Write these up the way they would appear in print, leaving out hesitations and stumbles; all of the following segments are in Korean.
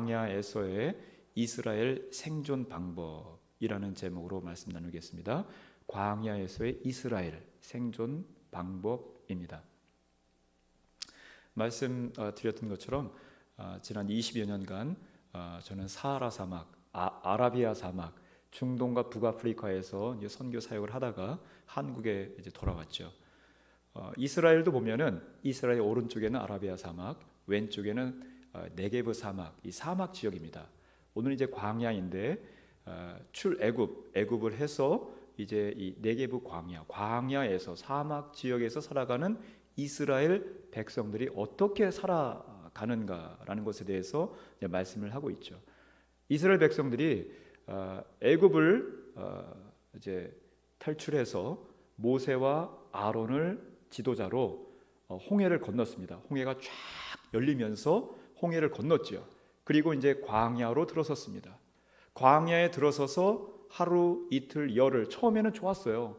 광야에서의 이스라엘 생존 방법이라는 제목으로 말씀 나누겠습니다. 광야에서의 이스라엘 생존 방법입니다. 말씀드렸던 것처럼 지난 20여 년간 저는 사하라 사막, 아라비아 사막, 중동과 북아프리카에서 선교 사역을 하다가 한국에 이제 돌아왔죠. 이스라엘도 보면은 이스라엘 오른쪽에는 아라비아 사막, 왼쪽에는 네게브 사막, 이 사막 지역입니다. 오늘 이제 광야인데 애굽을 해서 이제 이 네게브 광야에서 사막 지역에서 살아가는 이스라엘 백성들이 어떻게 살아가는가라는 것에 대해서 이제 말씀을 하고 있죠. 이스라엘 백성들이 애굽을 이제 탈출해서 모세와 아론을 지도자로 홍해를 건넜습니다. 홍해가 쫙 열리면서 홍해를 건넜죠. 그리고 이제 광야로 들어섰습니다. 광야에 들어서서 하루 이틀 열흘 처음에는 좋았어요.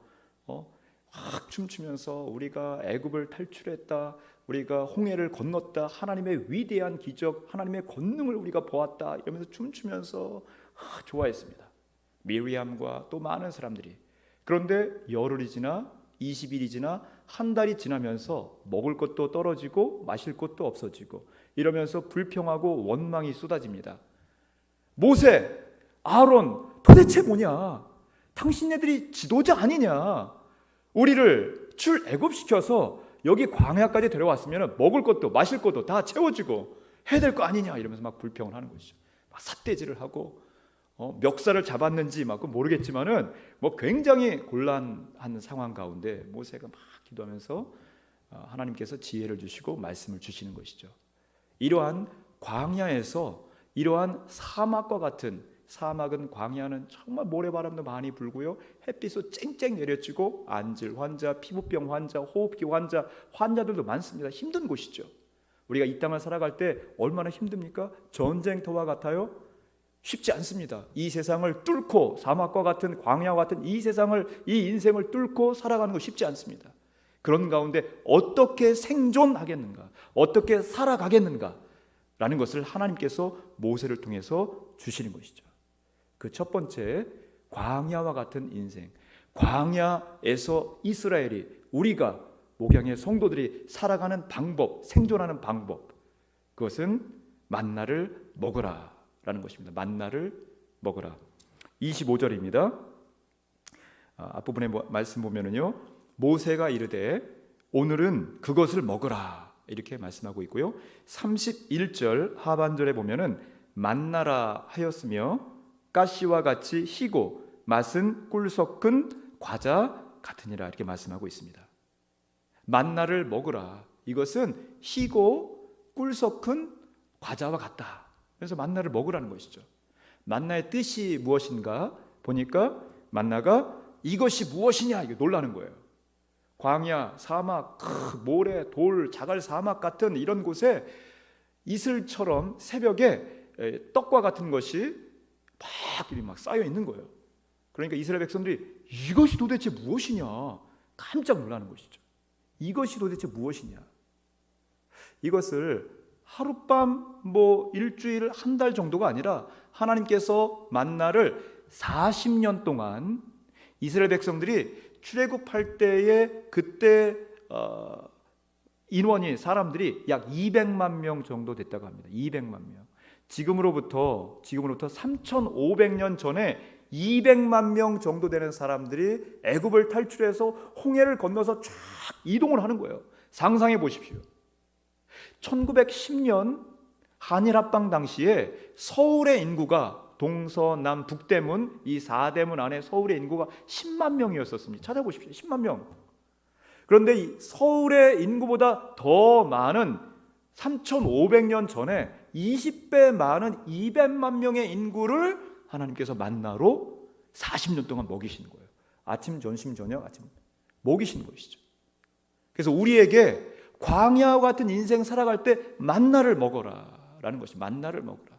확 춤추면서 우리가 애굽을 탈출했다, 우리가 홍해를 건넜다, 하나님의 위대한 기적, 하나님의 권능을 우리가 보았다 이러면서 춤추면서 좋아했습니다. 미리암과 또 많은 사람들이. 그런데 열흘이 지나 20일이 지나 한 달이 지나면서 먹을 것도 떨어지고 마실 것도 없어지고 이러면서 불평하고 원망이 쏟아집니다. 모세, 아론 도대체 뭐냐? 당신네들이 지도자 아니냐? 우리를 출애굽시켜서 여기 광야까지 데려왔으면 먹을 것도 마실 것도 다 채워주고 해야 될 거 아니냐? 이러면서 막 불평을 하는 것이죠. 막 삿대질을 하고 멱살을 잡았는지 막 모르겠지만은 굉장히 곤란한 상황 가운데 모세가 막 기도하면서 하나님께서 지혜를 주시고 말씀을 주시는 것이죠. 이러한 광야에서 이러한 사막과 같은, 사막은 광야는 정말 모래바람도 많이 불고요, 햇빛도 쨍쨍 내려지고 안질 환자, 피부병 환자, 호흡기 환자들도 많습니다. 힘든 곳이죠. 우리가 이 땅을 살아갈 때 얼마나 힘듭니까? 전쟁터와 같아요? 쉽지 않습니다. 이 세상을 뚫고, 사막과 같은, 광야와 같은 이 세상을, 이 인생을 뚫고 살아가는 거 쉽지 않습니다. 그런 가운데 어떻게 생존하겠는가, 어떻게 살아가겠는가 라는 것을 하나님께서 모세를 통해서 주시는 것이죠. 그 첫 번째, 광야와 같은 인생, 광야에서 이스라엘이, 우리가 목양의 성도들이 살아가는 방법, 생존하는 방법, 그것은 만나를 먹으라 라는 것입니다. 만나를 먹으라. 25절입니다. 앞부분의 말씀 보면은요, 모세가 이르되 오늘은 그것을 먹으라 이렇게 말씀하고 있고요. 31절 하반절에 보면은 만나라 하였으며 가시와 같이 희고 맛은 꿀 섞은 과자 같으니라 이렇게 말씀하고 있습니다. 만나를 먹으라, 이것은 희고 꿀 섞은 과자와 같다. 그래서 만나를 먹으라는 것이죠. 만나의 뜻이 무엇인가 보니까 만나가 이것이 무엇이냐 이게 놀라는 거예요. 광야, 사막, 모래, 돌, 자갈 사막 같은 이런 곳에 이슬처럼 새벽에 떡과 같은 것이 막 쌓여 있는 거예요. 그러니까 이스라엘 백성들이 이것이 도대체 무엇이냐 깜짝 놀라는 것이죠. 이것이 도대체 무엇이냐. 이것을 하룻밤 일주일 한 달 정도가 아니라 하나님께서 만나를 40년 동안 이스라엘 백성들이 출애굽할 때에 그때 인원이, 사람들이 약 200만 명 정도 됐다고 합니다. 200만 명. 지금으로부터 3,500년 전에 200만 명 정도 되는 사람들이 애굽을 탈출해서 홍해를 건너서 쫙 이동을 하는 거예요. 상상해 보십시오. 1910년 한일 합방 당시에 서울의 인구가 동서남 북대문 이 4대문 안에 서울의 인구가 10만 명이었었습니다. 찾아보십시오. 10만 명. 그런데 이 서울의 인구보다 더 많은 3,500년 전에 20배 많은 200만 명의 인구를 하나님께서 만나로 40년 동안 먹이시는 거예요. 아침, 점심, 저녁, 아침 먹이시는 것이죠. 그래서 우리에게 광야와 같은 인생 살아갈 때 만나를 먹어라 라는 것이, 만나를 먹어라.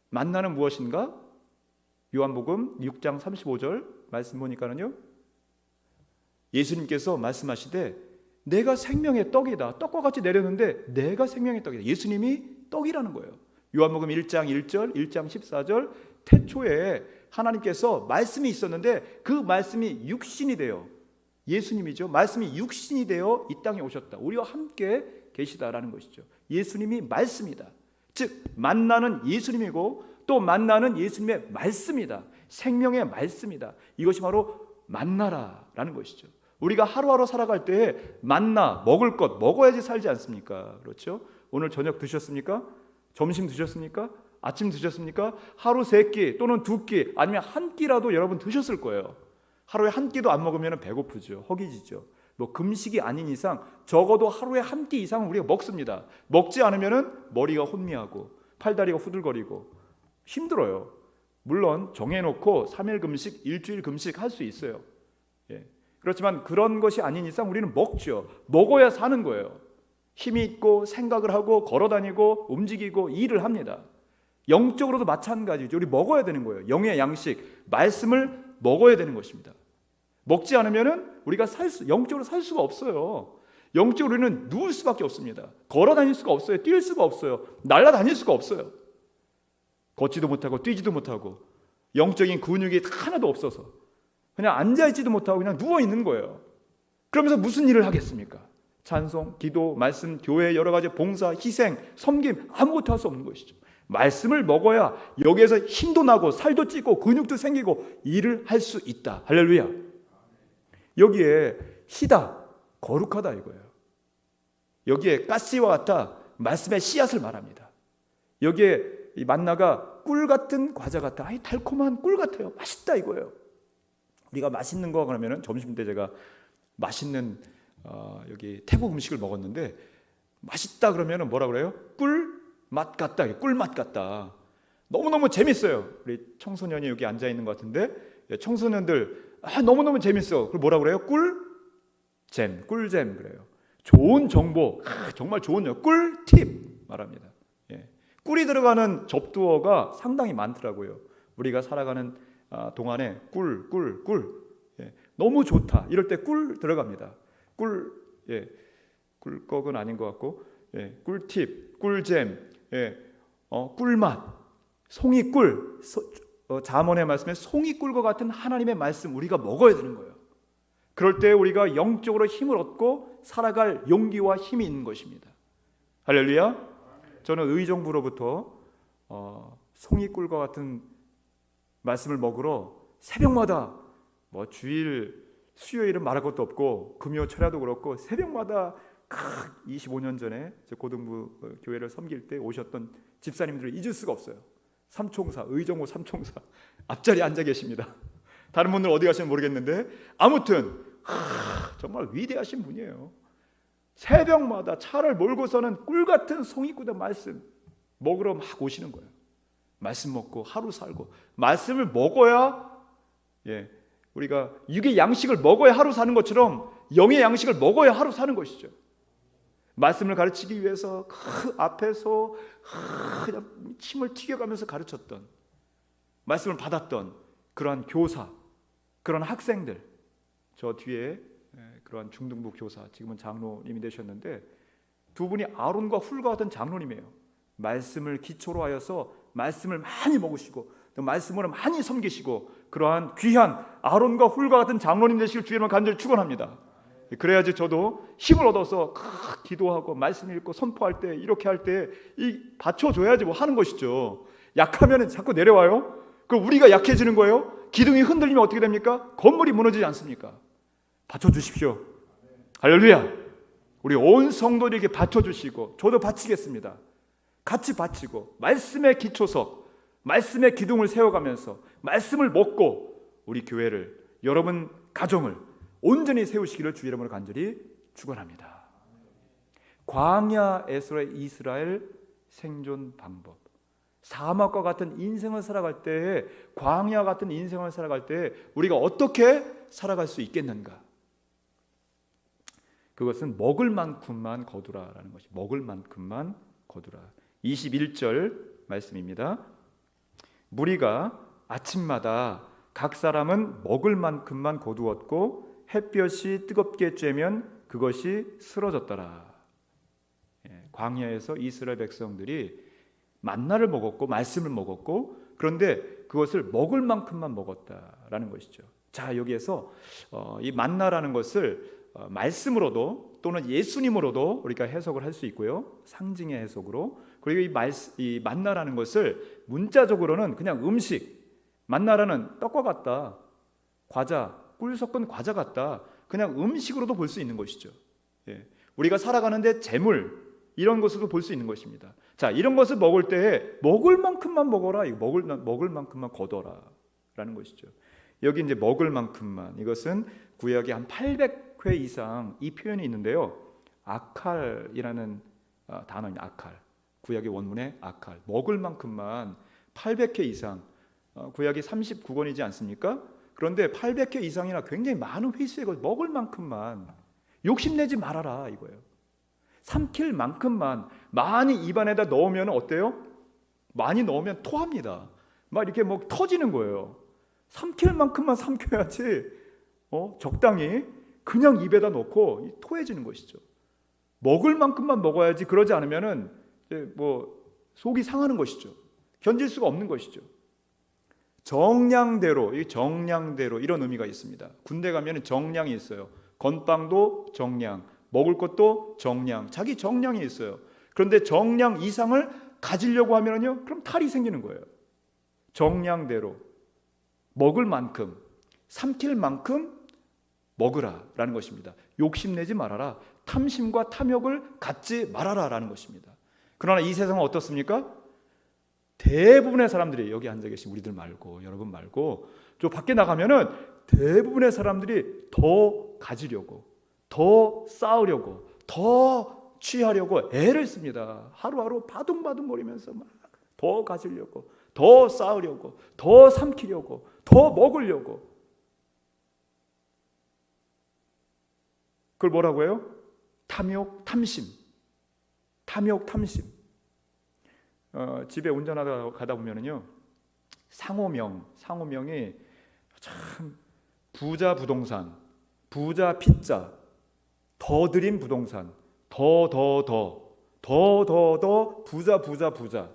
만나는 무엇인가? 요한복음 6장 35절 말씀 보니까는요, 예수님께서 말씀하시되 내가 생명의 떡이다. 떡과 같이 내렸는데 내가 생명의 떡이다. 예수님이 떡이라는 거예요. 요한복음 1장 1절, 1장 14절 태초에 하나님께서 말씀이 있었는데 그 말씀이 육신이 되어 예수님이죠. 말씀이 육신이 되어 이 땅에 오셨다. 우리와 함께 계시다라는 것이죠. 예수님이 말씀이다. 즉 만나는 예수님이고 또 만나는 예수님의 말씀이다. 생명의 말씀이다. 이것이 바로 만나라라는 것이죠. 우리가 하루하루 살아갈 때에 만나 먹을 것 먹어야지 살지 않습니까? 그렇죠? 오늘 저녁 드셨습니까? 점심 드셨습니까? 아침 드셨습니까? 하루 3끼 또는 2끼 아니면 1끼라도 여러분 드셨을 거예요. 하루에 1끼도 안 먹으면 배고프죠. 허기지죠. 뭐 금식이 아닌 이상 적어도 하루에 1끼 이상은 우리가 먹습니다. 먹지 않으면 머리가 혼미하고 팔다리가 후들거리고 힘들어요. 물론 정해놓고 3일 금식, 일주일 금식 할 수 있어요. 예. 그렇지만 그런 것이 아닌 이상 우리는 먹죠. 먹어야 사는 거예요. 힘이 있고 생각을 하고 걸어다니고 움직이고 일을 합니다. 영적으로도 마찬가지죠. 우리 먹어야 되는 거예요. 영의 양식, 말씀을 먹어야 되는 것입니다. 먹지 않으면 우리가 영적으로 살 수가 없어요. 영적으로 우리는 누울 수밖에 없습니다. 걸어다닐 수가 없어요. 뛸 수가 없어요. 날아다닐 수가 없어요. 걷지도 못하고 뛰지도 못하고 영적인 근육이 하나도 없어서 그냥 앉아있지도 못하고 그냥 누워있는 거예요. 그러면서 무슨 일을 하겠습니까? 찬송, 기도, 말씀, 교회 여러 가지 봉사, 희생, 섬김 아무것도 할 수 없는 것이죠. 말씀을 먹어야 여기에서 힘도 나고 살도 찌고 근육도 생기고 일을 할 수 있다. 할렐루야. 여기에 희다, 거룩하다 이거예요. 여기에 가시와 같다, 말씀의 씨앗을 말합니다. 여기에 이 만나가 꿀 같은 과자 같다. 아이 달콤한 꿀 같아요. 맛있다 이거예요. 우리가 맛있는 거 그러면은 점심 때 제가 맛있는 여기 태국 음식을 먹었는데 맛있다 그러면은 뭐라 그래요? 꿀 맛 같다. 꿀 맛 같다. 너무너무 재밌어요. 우리 청소년이 여기 앉아 있는 것 같은데 청소년들 너무너무 재밌어. 그걸 뭐라 그래요? 꿀잼 그래요. 좋은 정보, 정말 좋은 꿀팁 말합니다. 예. 꿀이 들어가는 접두어가 상당히 많더라고요. 우리가 살아가는 동안에 꿀. 예. 너무 좋다. 이럴 때 꿀 들어갑니다. 꿀꺽은 아닌 것 같고, 꿀팁, 꿀잼, 꿀맛, 송이꿀. 잠언의 말씀에 송이꿀과 같은 하나님의 말씀 우리가 먹어야 되는 거예요. 그럴 때 우리가 영적으로 힘을 얻고 살아갈 용기와 힘이 있는 것입니다. 할렐루야. 저는 의정부로부터 송이꿀과 같은 말씀을 먹으러 새벽마다 주일 수요일은 말할 것도 없고 금요 철야도 그렇고 새벽마다 25년 전에 고등부 교회를 섬길 때 오셨던 집사님들을 잊을 수가 없어요. 삼총사, 의정부 삼총사 앞자리에 앉아 계십니다. 다른 분들 어디 가시는지 모르겠는데 아무튼 정말 위대하신 분이에요. 새벽마다 차를 몰고서는 꿀같은 송이꿀의 말씀 먹으러 막 오시는 거예요. 말씀 먹고 하루 살고, 말씀을 먹어야 우리가 육의 양식을 먹어야 하루 사는 것처럼 영의 양식을 먹어야 하루 사는 것이죠. 말씀을 가르치기 위해서 그 앞에서 그냥 침을 튀겨가면서 가르쳤던, 말씀을 받았던 그러한 교사, 그런 학생들, 저 뒤에 그러한 중등부 교사, 지금은 장로님이 되셨는데 두 분이 아론과 훌과 같은 장로님이에요. 말씀을 기초로 하여서 말씀을 많이 먹으시고 말씀으로 많이 섬기시고 그러한 귀한 아론과 훌과 같은 장로님 되시길 주님을 간절히 축원합니다. 그래야지 저도 힘을 얻어서 기도하고 말씀 읽고 선포할 때 이렇게 할 때 이 받쳐줘야지 뭐 하는 것이죠. 약하면 자꾸 내려와요. 그럼 우리가 약해지는 거예요. 기둥이 흔들리면 어떻게 됩니까? 건물이 무너지지 않습니까? 받쳐주십시오. 할렐루야. 우리 온 성도들에게 받쳐주시고 저도 바치겠습니다. 같이 바치고 말씀의 기초석, 말씀의 기둥을 세워가면서 말씀을 먹고 우리 교회를, 여러분 가정을 온전히 세우시기를 주 이름으로 간절히 축원합니다. 광야에서의 이스라엘 생존 방법, 사막과 같은 인생을 살아갈 때에, 광야 같은 인생을 살아갈 때에 우리가 어떻게 살아갈 수 있겠는가? 그것은 먹을 만큼만 거두라라는 것이, 먹을 만큼만 거두라. 21절 말씀입니다. 무리가 아침마다 각 사람은 먹을 만큼만 거두었고 햇볕이 뜨겁게 쬐면 그것이 쓰러졌더라. 광야에서 이스라엘 백성들이 만나를 먹었고 말씀을 먹었고, 그런데 그것을 먹을 만큼만 먹었다라는 것이죠. 자, 여기에서 이 만나라는 것을 말씀으로도 또는 예수님으로도 우리가 해석을 할 수 있고요, 상징의 해석으로. 그리고 이 만나라는 것을 문자적으로는 그냥 음식, 만나라는 떡과 같다, 과자, 꿀 섞은 과자 같다, 그냥 음식으로도 볼 수 있는 것이죠. 예. 우리가 살아가는데 재물, 이런 것으로 볼 수 있는 것입니다. 자, 이런 것을 먹을 때에 먹을 만큼만 먹어라, 먹을 만큼만 거둬라 라는 것이죠. 여기 이제 먹을 만큼만, 이것은 구약에 한 800회 이상 이 표현이 있는데요, 아칼이라는 단어입니다. 아칼, 구약의 원문에 아칼, 먹을 만큼만 800회 이상, 구약이 39권이지 않습니까? 그런데 800회 이상이나 굉장히 많은 횟수의 것, 먹을 만큼만, 욕심내지 말아라 이거예요. 삼킬 만큼만 많이 입안에다 넣으면 어때요? 많이 넣으면 토합니다. 막 이렇게 뭐 터지는 거예요. 삼킬 만큼만 삼켜야지 적당히 그냥 입에다 넣고 토해지는 것이죠. 먹을 만큼만 먹어야지, 그러지 않으면은 뭐 속이 상하는 것이죠. 견딜 수가 없는 것이죠. 정량대로, 이 정량대로 이런 의미가 있습니다. 군대 가면은 정량이 있어요. 건빵도 정량, 먹을 것도 정량, 자기 정량이 있어요. 그런데 정량 이상을 가지려고 하면요, 그럼 탈이 생기는 거예요. 정량대로 먹을 만큼, 삼킬 만큼 먹으라라는 것입니다. 욕심내지 말아라, 탐심과 탐욕을 갖지 말아라 라는 것입니다. 그러나 이 세상은 어떻습니까? 대부분의 사람들이, 여기 앉아 계신 우리들 말고, 여러분 말고, 저 밖에 나가면은 대부분의 사람들이 더 가지려고, 더 쌓으려고, 더 취하려고 애를 씁니다. 하루하루 바둥바둥거리면서 막 더 가지려고, 더 쌓으려고, 더 삼키려고, 더 먹으려고. 그걸 뭐라고 해요? 탐욕, 탐심. 탐욕, 탐심. 집에 운전하다 가다 보면은요, 상호명이 참 부자 부동산, 부자 피자, 더 드림 부동산, 더 부자.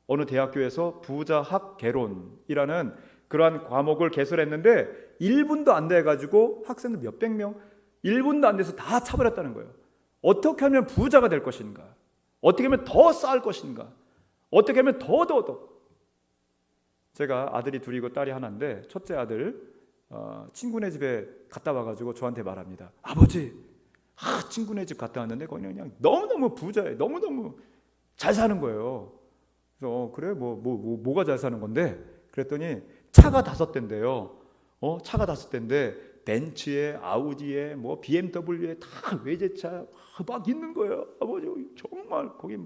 어느 대학교에서 부자학 개론이라는 그러한 과목을 개설했는데 1분도 안 돼 가지고 학생들 몇백 명, 1분도 안 돼서 다 차버렸다는 거예요. 어떻게 하면 부자가 될 것인가? 어떻게 하면 더 쌓을 것인가? 어떻게 하면 더. 제가 아들이 둘이고 딸이 하나인데, 첫째 아들 친구네 집에 갔다 와가지고 저한테 말합니다. 아버지, 친구네 집 갔다 왔는데 거기 그냥 너무너무 부자예요. 너무너무 잘 사는 거예요. 그래서 그래, 뭐가 잘 사는 건데? 그랬더니 차가 5대인데요. 차가 5대인데 벤츠에, 아우디에, 뭐 BMW에 다 외제차 막 있는 거예요. 아버지, 정말 거기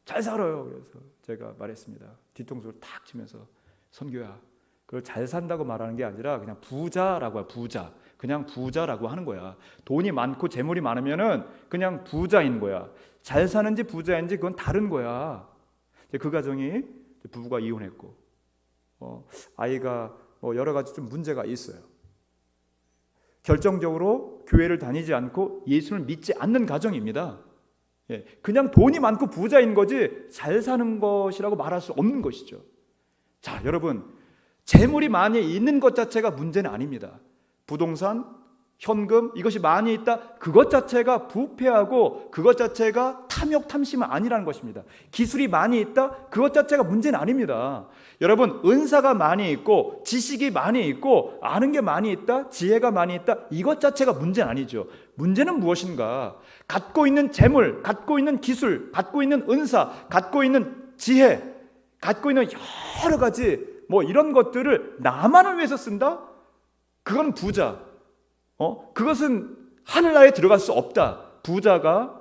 잘 살아요. 그래서 제가 말했습니다. 뒤통수를 탁 치면서, 선교야, 그걸 잘 산다고 말하는 게 아니라 그냥 부자라고, 부자, 그냥 부자라고 하는 거야. 돈이 많고 재물이 많으면은 그냥 부자인 거야. 잘 사는지 부자인지 그건 다른 거야. 그 가정이, 부부가 이혼했고 아이가 여러 가지 좀 문제가 있어요. 결정적으로 교회를 다니지 않고 예수를 믿지 않는 가정입니다. 그냥 돈이 많고 부자인 거지 잘 사는 것이라고 말할 수 없는 것이죠. 자, 여러분, 재물이 많이 있는 것 자체가 문제는 아닙니다. 부동산, 현금, 이것이 많이 있다, 그것 자체가 부패하고 그것 자체가 탐욕, 탐심은 아니라는 것입니다. 기술이 많이 있다, 그것 자체가 문제는 아닙니다. 여러분, 은사가 많이 있고 지식이 많이 있고 아는 게 많이 있다, 지혜가 많이 있다, 이것 자체가 문제는 아니죠. 문제는 무엇인가? 갖고 있는 재물, 갖고 있는 기술, 갖고 있는 은사, 갖고 있는 지혜, 갖고 있는 여러 가지 이런 것들을 나만을 위해서 쓴다? 그건 부자. 그것은 하늘나라에 들어갈 수 없다. 부자가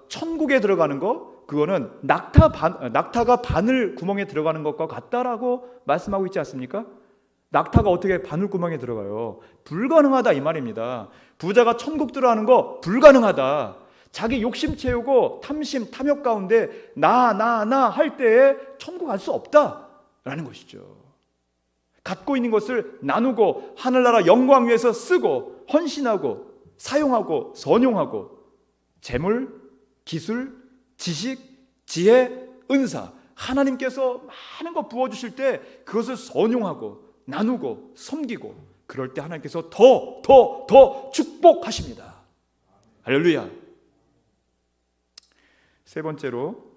천국에 들어가는 거, 그거는 낙타가 바늘 구멍에 들어가는 것과 같다라고 말씀하고 있지 않습니까? 낙타가 어떻게 바늘 구멍에 들어가요? 불가능하다 이 말입니다. 부자가 천국 들어가는 거 불가능하다. 자기 욕심 채우고 탐심, 탐욕 가운데 나 할 때에 천국 갈 수 없다라는 것이죠. 갖고 있는 것을 나누고 하늘나라 영광 위해서 쓰고 헌신하고 사용하고 선용하고 재물, 기술, 지식, 지혜, 은사, 하나님께서 많은 거 부어주실 때 그것을 선용하고 나누고 섬기고, 그럴 때 하나님께서 더 축복하십니다. 할렐루야. 세 번째로,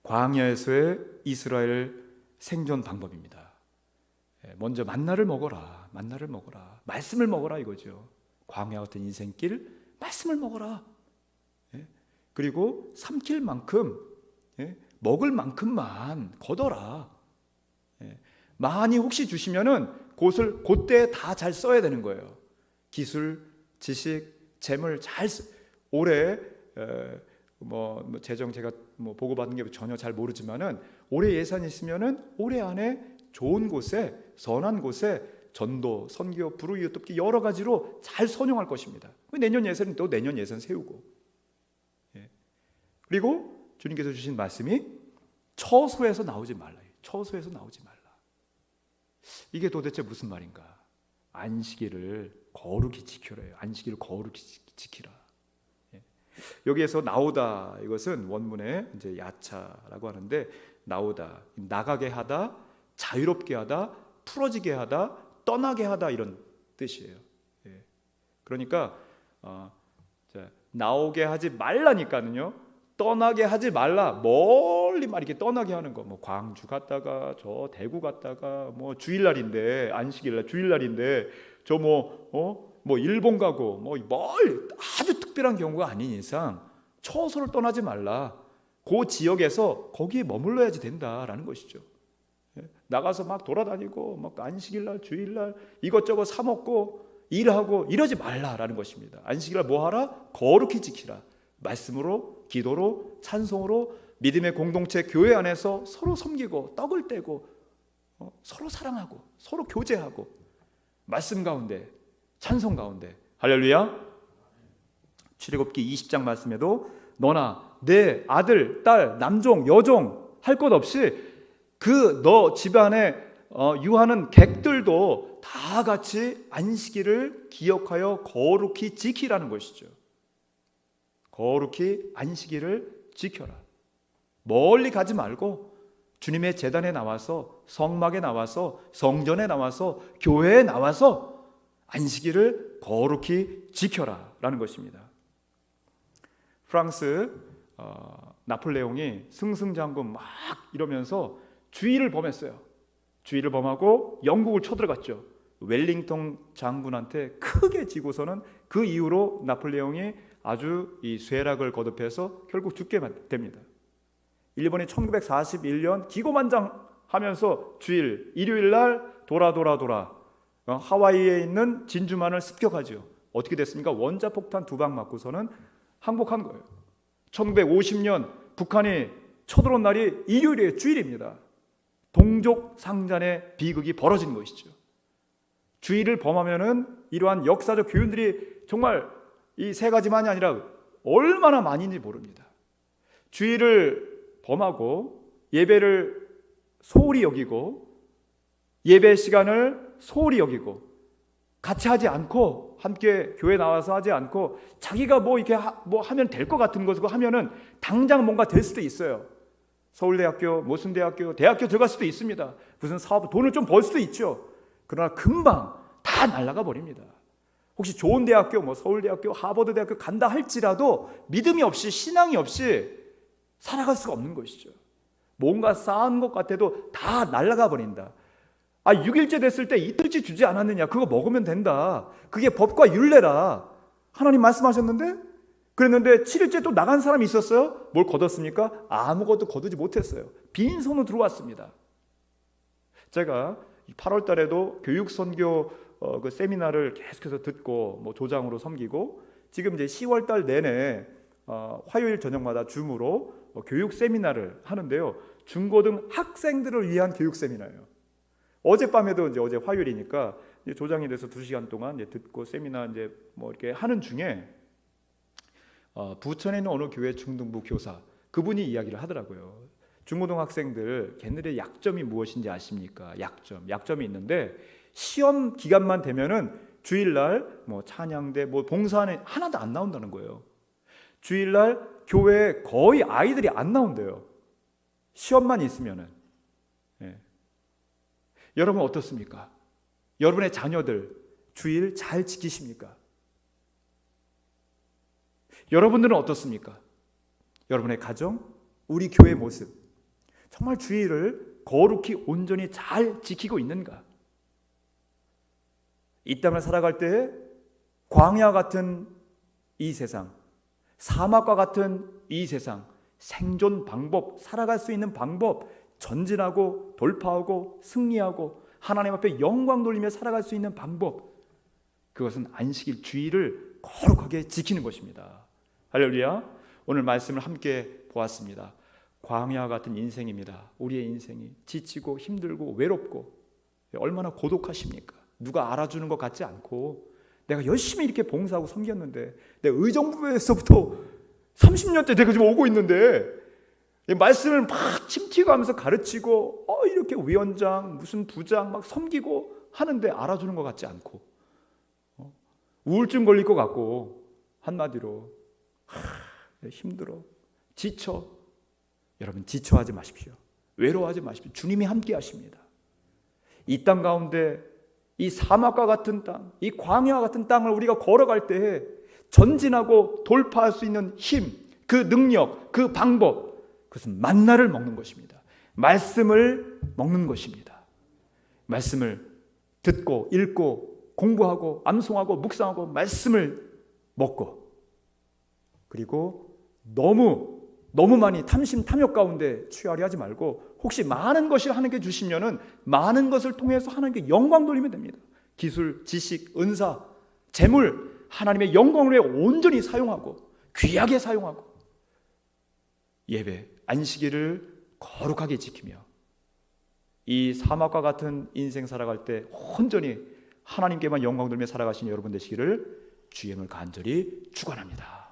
광야에서의 이스라엘 생존 방법입니다. 먼저 만나를 먹어라. 만나를 먹어라. 말씀을 먹어라 이거죠. 광야 같은 인생길, 말씀을 먹어라. 그리고 삼킬 만큼, 먹을 만큼만 거둬라. 많이 혹시 주시면은 그것을 그때 다 잘 써야 되는 거예요. 기술, 지식, 재물 잘 올해 재정 제가 보고받은 게 전혀 잘 모르지만은 올해 예산이 있으면은 올해 안에 좋은 곳에, 선한 곳에 전도, 선교, 불우이웃 돕기 여러 가지로 잘 선용할 것입니다. 내년 예산은 또 내년 예산 세우고, 그리고 주님께서 주신 말씀이 처소에서 나오지 말라. 처소에서 나오지 말라. 이게 도대체 무슨 말인가? 안식일을 거룩히 지키래요. 안식일을 거룩히 지키라. 여기에서 나오다, 이것은 원문에 이제 야차라고 하는데, 나오다, 나가게 하다, 자유롭게 하다, 풀어지게 하다, 떠나게 하다, 이런 뜻이에요. 그러니까 나오게 하지 말라니까는요, 떠나게 하지 말라. 멀리 막 이렇게 떠나게 하는 거. 광주 갔다가 저 대구 갔다가 주일날인데, 안식일날 주일날인데 저 일본 가고 아주 특별한 경우가 아닌 이상 처소를 떠나지 말라. 그 지역에서 거기에 머물러야지 된다라는 것이죠. 나가서 막 돌아다니고 안식일날 주일날 이것저것 사 먹고 일하고 이러지 말라라는 것입니다. 안식일날 뭐 하라? 거룩히 지키라. 말씀으로, 기도로, 찬송으로, 믿음의 공동체 교회 안에서 서로 섬기고 떡을 떼고 서로 사랑하고 서로 교제하고, 말씀 가운데, 찬송 가운데. 할렐루야. 출애굽기 20장 말씀에도 너나 내 아들, 딸, 남종, 여종 할 것 없이 그 너 집안에 유하는 객들도 다 같이 안식일을 기억하여 거룩히 지키라는 것이죠. 거룩히 안식일을 지켜라. 멀리 가지 말고 주님의 제단에 나와서, 성막에 나와서, 성전에 나와서, 교회에 나와서 안식일을 거룩히 지켜라 라는 것입니다. 프랑스 나폴레옹이 승승장구 막 이러면서 주의를 범했어요. 주의를 범하고 영국을 쳐들어갔죠. 웰링턴 장군한테 크게 지고서는 그 이후로 나폴레옹이 아주 이 쇠락을 거듭해서 결국 죽게 됩니다. 일본이 1941년 기고만장하면서 주일, 일요일 날 돌아 하와이에 있는 진주만을 습격하죠. 어떻게 됐습니까? 원자폭탄 2방 맞고서는 항복한 거예요. 1950년 북한이 쳐들어온 날이 일요일이에요. 주일입니다. 동족 상잔의 비극이 벌어진 것이죠. 주일을 범하면은 이러한 역사적 교훈들이 정말 이 세 가지만이 아니라 얼마나 많은지 모릅니다. 주일을 범하고 예배를 소홀히 여기고, 예배 시간을 소홀히 여기고, 같이 하지 않고, 함께 교회 나와서 하지 않고, 자기가 이렇게 하면 될 것 같은 것을 하면은 당장 뭔가 될 수도 있어요. 서울대학교, 무슨 대학교 들어갈 수도 있습니다. 무슨 사업, 돈을 좀 벌 수도 있죠. 그러나 금방 다 날아가 버립니다. 혹시 좋은 대학교, 서울대학교, 하버드대학교 간다 할지라도 믿음이 없이, 신앙이 없이 살아갈 수가 없는 것이죠. 뭔가 쌓은 것 같아도 다 날아가 버린다. 6일째 됐을 때 이틀째 주지 않았느냐, 그거 먹으면 된다. 그게 법과 율례라. 하나님 말씀하셨는데, 그랬는데 7일째 또 나간 사람이 있었어요. 뭘 거뒀습니까? 아무것도 거두지 못했어요. 빈손으로 들어왔습니다. 제가 8월 달에도 교육선교 그 세미나를 계속해서 듣고 조장으로 섬기고, 지금 이제 10월 달 내내 화요일 저녁마다 줌으로 교육 세미나를 하는데요. 중고등 학생들을 위한 교육 세미나예요. 어젯밤에도 이제 어제 화요일이니까 이제 조장이 돼서 2시간 동안 이제 듣고 세미나 이제 이렇게 하는 중에 부천에 있는 어느 교회 중등부 교사, 그분이 이야기를 하더라고요. 중고등학생들 걔네들의 약점이 무엇인지 아십니까? 약점이 있는데 시험 기간만 되면은 주일날 찬양대 봉사하는 하나도 안 나온다는 거예요. 주일날 교회에 거의 아이들이 안 나온대요. 시험만 있으면은. 예. 여러분 어떻습니까? 여러분의 자녀들 주일 잘 지키십니까? 여러분들은 어떻습니까? 여러분의 가정, 우리 교회 모습 정말 주일을 거룩히 온전히 잘 지키고 있는가? 이 땅을 살아갈 때 광야 같은 이 세상, 사막과 같은 이 세상, 생존 방법, 살아갈 수 있는 방법, 전진하고 돌파하고 승리하고 하나님 앞에 영광 돌리며 살아갈 수 있는 방법, 그것은 안식일 주일을 거룩하게 지키는 것입니다. 할렐루야. 오늘 말씀을 함께 보았습니다. 광야 같은 인생입니다. 우리의 인생이 지치고 힘들고 외롭고 얼마나 고독하십니까? 누가 알아주는 것 같지 않고 내가 열심히 이렇게 봉사하고 섬겼는데 내 의정부에서부터 30년째 내가 지금 오고 있는데 말씀을 막 침튀어가면서 가르치고 이렇게 위원장 무슨 부장 막 섬기고 하는데 알아주는 것 같지 않고 우울증 걸릴 것 같고 한마디로 힘들어 지쳐. 여러분 지쳐하지 마십시오. 외로워하지 마십시오. 주님이 함께 하십니다. 이 땅 가운데 이 사막과 같은 땅, 이 광야와 같은 땅을 우리가 걸어갈 때에 전진하고 돌파할 수 있는 힘, 그 능력, 그 방법, 그것은 만나를 먹는 것입니다. 말씀을 먹는 것입니다. 말씀을 듣고 읽고 공부하고 암송하고 묵상하고 말씀을 먹고, 그리고 너무 많이 탐심 탐욕 가운데 취하려 하지 말고 혹시 많은 것을 하나님께 주시면은 많은 것을 통해서 하나님께 영광 돌리면 됩니다. 기술, 지식, 은사, 재물 하나님의 영광을 위해 온전히 사용하고 귀하게 사용하고 예배, 안식일을 거룩하게 지키며 이 사막과 같은 인생 살아갈 때 온전히 하나님께만 영광 돌리며 살아가신 여러분 되시기를 주의 이름을 간절히 축원합니다.